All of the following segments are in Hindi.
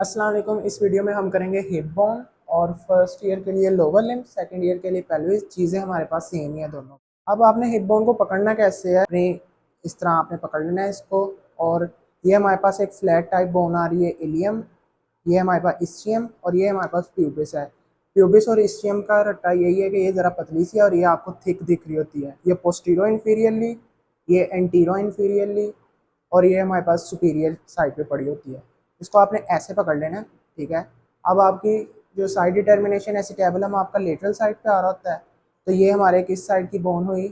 अस्सलाम वालेकुम। इस वीडियो में हम करेंगे हिप बोन और फर्स्ट ईयर के लिए लोअर लिम्ब, सेकंड ईयर के लिए पेल्विस। चीज़ें हमारे पास सेम ही है दोनों। अब आपने हिप बोन को पकड़ना कैसे है, अपनी इस तरह आपने पकड़ लेना है इसको। और ये हमारे पास एक फ्लैट टाइप बोन आ रही है इलियम, ये हमारे पास इस्चियम और ये हमारे पास प्यूबिस है। प्यूबिस और इस्चियम का रट्टा यही है कि ये ज़रा पतली सी है और ये आपको थिक दिख रही होती है। ये पोस्टीरो इन्फीरियरली, ये एंटीरो इन्फीरियरली और ये हमारे पास सुपीरियर साइड पे पड़ी होती है। इसको आपने ऐसे पकड़ लेना है, ठीक है। अब आपकी जो साइड डिटर्मिनेशन एसिटेबुलम आपका लेटरल साइड पे आ रहा होता है, तो ये हमारे किस साइड की बोन हुई,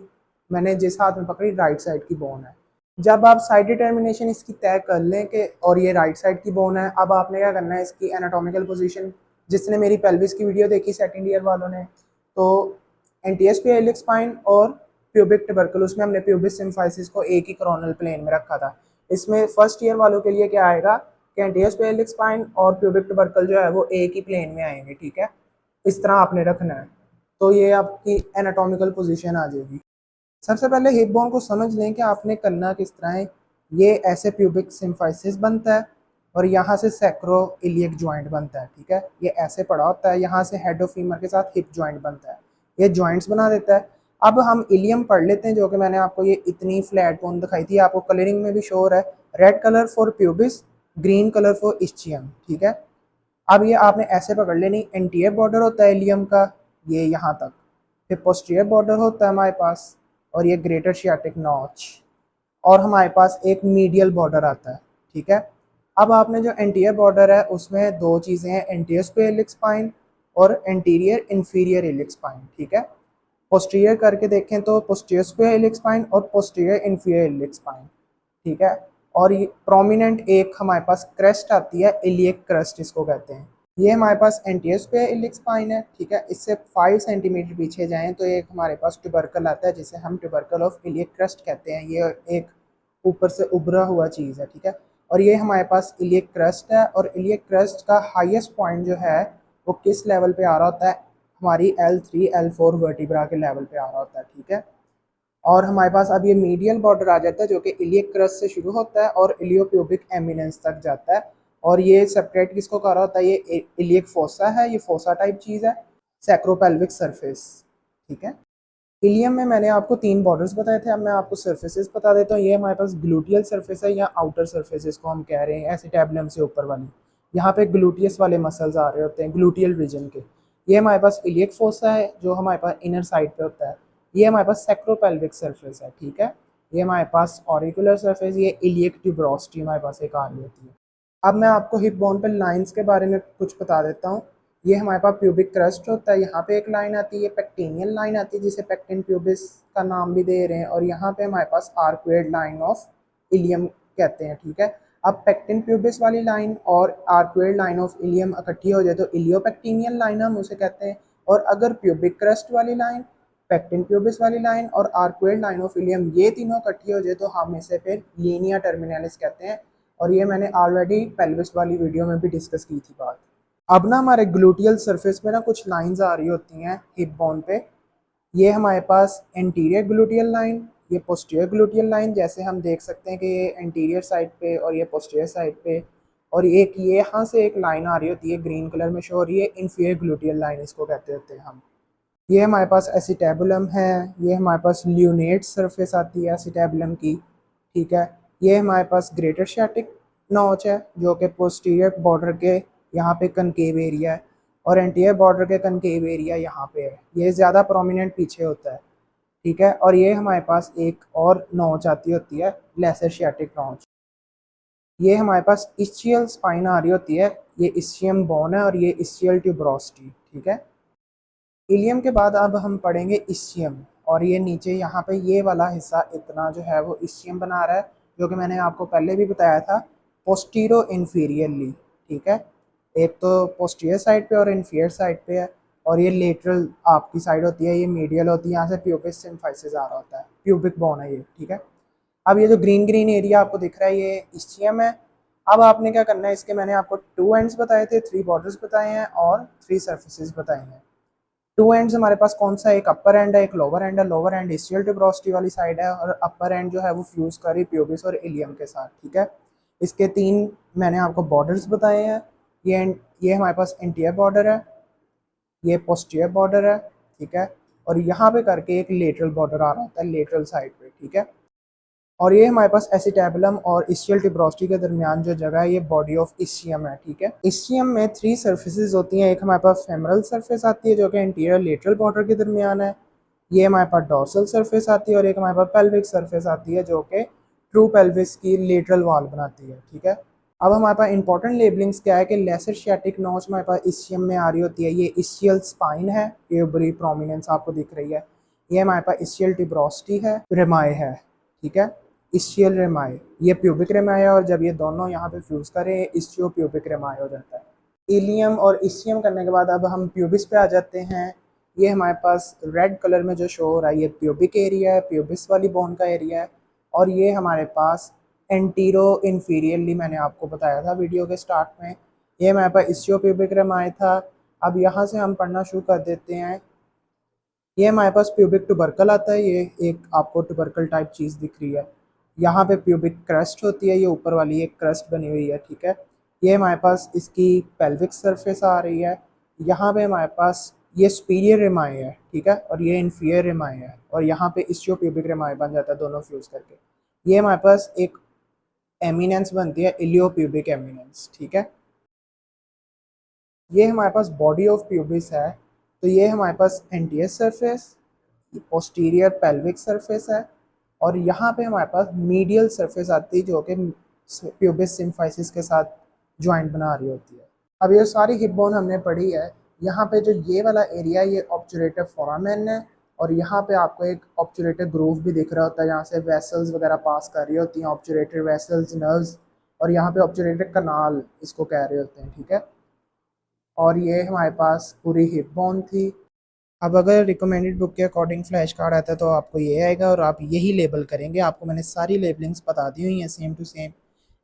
मैंने जिस हाथ में पकड़ी राइट साइड की बोन है। जब आप साइड डिटर्मिनेशन इसकी तय कर लें कि और ये राइट साइड की बोन है, अब आपने क्या करना है, इसकी एनाटॉमिकल पोजीशन, जिसने मेरी पेल्विस की वीडियो देखी सेकंड ईयर वालों ने, तो एंटीएसपी हेलिक्स स्पाइन और प्यूबिक ट्यूबरकुलस में हमने प्यूबिक सिम्फाइसिस को एक ही कोरोनल प्लेन में रखा था। इसमें फर्स्ट ईयर वालों के लिए क्या आएगा कि एंटीएसपी हेलिक्स स्पाइन और प्यूबिक ट्यूबरकल जो है वो एक ही प्लेन में आएंगे, ठीक है। इस तरह आपने रखना है, तो ये आपकी एनाटॉमिकल पोजीशन आ जाएगी। सबसे पहले हिप बोन को समझ लें कि आपने करना किस तरह है। ये ऐसे प्यूबिक सिम्फाइसिस बनता है और यहाँ से सैक्रो इलियक जॉइंट बनता है, ठीक है। ये ऐसे पड़ा होता है, यहाँ से हेड ऑफ फीमर के साथ हिप जॉइंट बनता है, ये जॉइंट्स बना देता है। अब हम इलियम पढ़ लेते हैं, जो कि मैंने आपको ये इतनी फ्लैट बोन दिखाई थी, आपको कलरिंग में भी शोर है। Red colour for pubis, green colour for ischium, ठीक है। अब ये आपने ऐसे पकड़ लेनी, एंटीरियर बॉर्डर होता है इलियम का ये यहाँ तक, फिर पोस्टीरियर बॉर्डर होता है हमारे पास और ये ग्रेटर शियाटिक नॉच, और हमारे पास एक मीडियल बॉर्डर आता है, ठीक है। अब आपने जो एंटीरियर बॉर्डर है उसमें दो चीज़ें हैं, एंटीरियर स्क्वायर इलिक स्पाइन और एंटीरियर इंफीरियर इलिक स्पाइन, ठीक है। पोस्टीरियर करके देखें तो पोस्टीरियर स्क्वायर इलिक स्पाइन और पोस्टीरियर इंफीरियर इलिक स्पाइन, ठीक है। और ये प्रोमिनेंट एक हमारे पास क्रेस्ट आती है, इलियक क्रस्ट इसको कहते हैं। ये हमारे पास एंटीरियर स्क्वायर इलिक स्पाइन है, ठीक है। इससे 5 सेंटीमीटर पीछे जाएं तो एक हमारे पास ट्यूबरकल आता है, जिसे हम ट्यूबरकल ऑफ इलियक क्रस्ट कहते हैं। ये एक ऊपर से उभरा हुआ चीज़ है, ठीक है। और ये हमारे पास इलियक क्रस्ट है, और इलियक क्रस्ट का हाईएस्ट पॉइंट जो है वो किस लेवल पे आ रहा होता है, हमारी L3 L4 वर्टिब्रा के लेवल पे आ रहा होता है, ठीक है। और हमारे पास अब ये मीडियल बॉर्डर आ जाता है, जो कि इलियक क्रस्ट से शुरू होता है और इलियोप्यूबिक एमिनेंस तक जाता है। और ये सेपरेट किसको कर रहा होता है, ये इलियक फोसा है, ये फोसा टाइप चीज़ है, सैक्रोपेल्विक सरफेस, ठीक है। इलियम में मैंने आपको 3 बॉर्डर्स बताए थे, अब मैं आपको सरफेसेस बता देता हूँ। ये हमारे पास ग्लूटियल सरफेस है या आउटर सरफेस इसको हम कह रहे हैं, एसिटेबुलम से ऊपर वाली। यहाँ पे ग्लूटियस वाले मसल्स आ रहे होते हैं, ग्लूटियल रीजन के। ये हमारे पास इलियक फोसा है, जो हमारे पास इनर साइड पे होता है। ये हमारे पास सैक्रोपेल्विक सरफेस है, ठीक है। ये हमारे पास ऑरिकुलर सरफेस, ये इलियक ट्यूबरोस्टी हमारे पास एक आ रही होती है। अब मैं आपको हिप बोन पे लाइंस के बारे में कुछ बता देता हूँ। ये हमारे पास प्यूबिक क्रस्ट होता है, यहाँ पे एक लाइन आती है, पेक्टिनियल लाइन आती है, जिसे पेक्टिन प्यूबिस का नाम भी दे रहे हैं। और यहाँ पे हमारे पास आर्क्वेड लाइन ऑफ इलियम कहते हैं, ठीक है। अब पेक्टिन प्यूबिस वाली लाइन और आर्क्वेड लाइन ऑफ इलियम इकट्ठी हो जाए तो इलियोपेक्टिनियल लाइन हम उसे कहते हैं। और अगर प्यूबिक क्रस्ट वाली लाइन, पेक्टिन प्यूबिस वाली लाइन और आर्क्वेड लाइन ऑफ इलियम ये तीनों इकट्ठी हो जाए तो हम इसे फिर लीनिया टर्मिनलिस कहते हैं। और ये मैंने ऑलरेडी पेल्विस वाली वीडियो में भी डिस्कस की थी बात। अब ना हमारे ग्लूटियल सरफेस में ना कुछ लाइंस आ रही होती हैं हिप बोन पे। ये हमारे पास एंटीरियर ग्लूटियल लाइन, ये पोस्टीरियर ग्लूटियल लाइन, जैसे हम देख सकते हैं कि ये एंटीरियर साइड पे और ये पोस्टीरियर साइड पे। और एक ये यहाँ से एक लाइन आ रही होती है ग्रीन कलर में शो, और ये इंफीरियर ग्लूटियल लाइन इसको कहते होते हैं हम। ये हमारे पास एसिटेबुलम है, ये हमारे पास ल्यूनेट सरफेस आती है एसिटेबुलम की, ठीक है। ये हमारे पास ग्रेटर शियाटिक नॉच है, जो कि पोस्टीरियर बॉर्डर के यहाँ पे कनकेव एरिया है, और एंटीरियर बॉर्डर के कनकेव एरिया यहाँ पे है। ये ज़्यादा प्रोमिनेंट पीछे होता है, ठीक है। और ये हमारे पास एक और नॉच आती होती है, लेसर शियाटिक नॉच। ये हमारे पास इस्चियल स्पाइन आ रही होती है, ये इस्चियम बोन है और ये इस्चियल ट्यूबरोस्टी, ठीक है। इलियम के बाद अब हम पढ़ेंगे इस्चियम, और ये नीचे यहाँ पे ये वाला हिस्सा इतना जो है वो इस्चियम बना रहा है, जो कि मैंने आपको पहले भी बताया था, पोस्टीरो इन्फीरियरली, ठीक है। एक तो पोस्टीरियर साइड पे और इन्फीरियर साइड पे है, और ये लेटरल आपकी साइड होती है, ये मीडियल होती है, यहाँ से प्यूबिक सिम्फाइसिस आ रहा होता है, प्यूबिक बोन है ये, ठीक है। अब ये जो ग्रीन ग्रीन एरिया आपको दिख रहा है ये इस्चियम है। अब आपने क्या करना है, इसके मैंने आपको 2 एंड्स बताए थे, 3 बॉर्डर्स बताए हैं और 3 सर्फेसिस बताए हैं। 2 एंड्स हमारे पास कौन सा है, एक अपर एंड है, एक लोअर एंड है। लोअर एंड इस्चियल ट्यूबरोस्टी वाली साइड है, और अपर एंड जो है वो फ्यूज कर रही प्यूबिस और इलियम के साथ, ठीक है। इसके 3 मैंने आपको बॉर्डर्स बताए हैं। ये हमारे पास एंटीरियर बॉर्डर है, ये पोस्टीरियर बॉर्डर है, ठीक है। और यहाँ पे करके एक लेटरल बॉर्डर आ रहा होता है लेटरल साइड पे, ठीक है। और ये हमारे पास एसिटेबुलम और इस्चियल ट्यूबरोस्टी के दरमियान जो जगह है ये बॉडी ऑफ इस्चियम है, ठीक है। इस्चियम में 3 सर्फेसिस होती हैं। एक हमारे पास फेमरल सरफेस आती है जो कि इंटीरियर लेटरल बॉर्डर के दरमियान है, ये हमारे पास डॉर्सल सरफेस आती है, और एक हमारे पास पेल्विक सरफेस आती है जो कि ट्रू पेल्विस की लेटरल वॉल बनाती है, ठीक है। अब हमारे पास इंपॉर्टेंट लेबलिंग्स क्या है कि लेसर शियाटिक नोच हमारे पास इस्चियम में आ रही होती है, ये इस्चियल स्पाइन है, ये बड़ी प्रोमिनेंस आपको दिख रही है। ये हमारे पास इस्चियल ट्यूबरोस्टी है, रेमाए है, ठीक है। इस्चियल रेमाए, ये प्यूबिक रेमाए है, और जब ये दोनों यहाँ पे फ्यूज करें इस्चियो प्यूबिक रेमाए हो जाता है। इलियम और इस्चियम करने के बाद अब हम प्यूबिस पे आ जाते हैं। ये हमारे पास रेड कलर में जो शो हो रहा है ये प्यूबिक एरिया है, प्यूबिस वाली बोन का एरिया है। और ये हमारे पास एंटीरो इन्फीरियरली मैंने आपको बताया था वीडियो के स्टार्ट में, ये हमारे पास इस्चियो प्यूबिक रेमाए था। अब यहाँ से हम पढ़ना शुरू कर देते हैं। ये हमारे पास प्यूबिक ट्यूबरकल आता है, ये एक आपको ट्यूबरकल टाइप चीज़ दिख रही है। यहाँ पे प्यूबिक क्रस्ट होती है, ये ऊपर वाली एक क्रस्ट बनी हुई है, ठीक है। ये हमारे पास इसकी पेल्विक सरफेस आ रही है। यहाँ पे हमारे पास ये सुपीरियर रेमाए है, ठीक है, और ये इन्फीरियर रेमाए है, और यहाँ पे इस्चियो प्यूबिक रेमाए बन जाता है दोनों फ्यूज करके। ये हमारे पास एक एमिनेंस बनती है, इलियो प्यूबिक एमिनेंस, ठीक है। ये हमारे पास बॉडी ऑफ प्यूबिस है, तो ये हमारे पास anterior surface, posterior pelvic surface है, और यहाँ पे हमारे पास मीडियल सरफेस आती है जो कि प्यूबिस सिम्फाइसिस के साथ ज्वाइंट बना रही होती है। अब ये सारी हिप बोन हमने पढ़ी है। यहाँ पे जो ये वाला एरिया है ये ऑब्चुरेटिव फोरामेन है, और यहाँ पे आपको एक ऑब्चुरेटिव ग्रूव भी दिख रहा होता है, यहाँ से वेसल्स वगैरह पास कर रही होती हैं, ऑब्चुरेटिव वेसल्स, नर्व्स, और यहाँ पे ऑब्चुरेटिव कनाल इसको कह रहे होते हैं, ठीक है। और ये हमारे पास पूरी हिप बोन थी। अब अगर रिकमेंडेड बुक के अकॉर्डिंग फ्लैश कार्ड आता है तो आपको ये आएगा और आप यही लेबल करेंगे। आपको मैंने सारी लेबलिंग्स बता दी हुई हैं सेम टू सेम।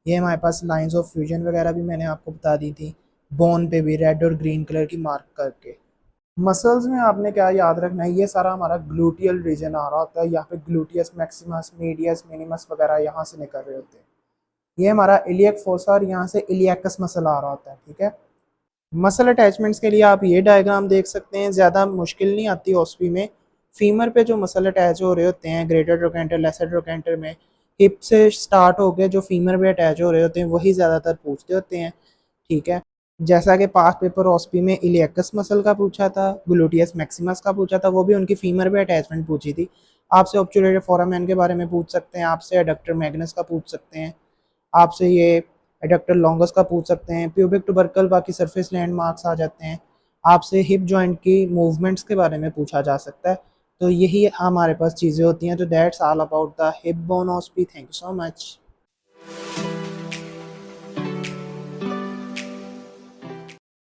ये हमारे पास लाइंस ऑफ फ्यूजन वगैरह भी मैंने आपको बता दी थी, बोन पे भी रेड और ग्रीन कलर की मार्क करके। मसल्स में आपने क्या याद रखना है, ये सारा हमारा ग्लूटियल रीजन आ रहा होता है, यहाँ पे ग्लूटियस मैक्सिमस, मीडियस मिनिमस वगैरह यहाँ से निकल रहे होते हैं। ये हमारा इलियक फोसा और यहाँ से इलियकस मसल आ रहा होता है, ठीक है। मसल अटैचमेंट्स के लिए आप ये डायग्राम देख सकते हैं, ज़्यादा मुश्किल नहीं आती ओस्पी में। फीमर पे जो मसल अटैच हो रहे होते हैं ग्रेटर ट्रोकेंटर, लेसर ट्रोकेंटर में, हिप से स्टार्ट होकर जो फीमर पे अटैच हो रहे होते हैं वही ज़्यादातर पूछते होते हैं, ठीक है। जैसा कि पास्ट पेपर ओस्पी में इलियकस मसल का पूछा था, ग्लूटियस मैक्सिमस का पूछा था, वो भी उनकी फीमर पे अटैचमेंट पूछी थी। आपसे ऑब्चुरेटर फोरामेन के बारे में पूछ सकते हैं, आपसे एडक्टर मैग्नस का पूछ सकते हैं, आपसे ये एडक्टर लॉन्गस का पूछ सकते हैं, प्यूबिक ट्यूबरकल, बाकी सरफेस लैंडमार्क्स आ जाते हैं। आपसे हिप जॉइंट की मूवमेंट्स के बारे में पूछा जा सकता है। तो यही हमारे पास चीज़ें होती हैं। तो that's all about the hip bone ओस्पी। Thank you so much.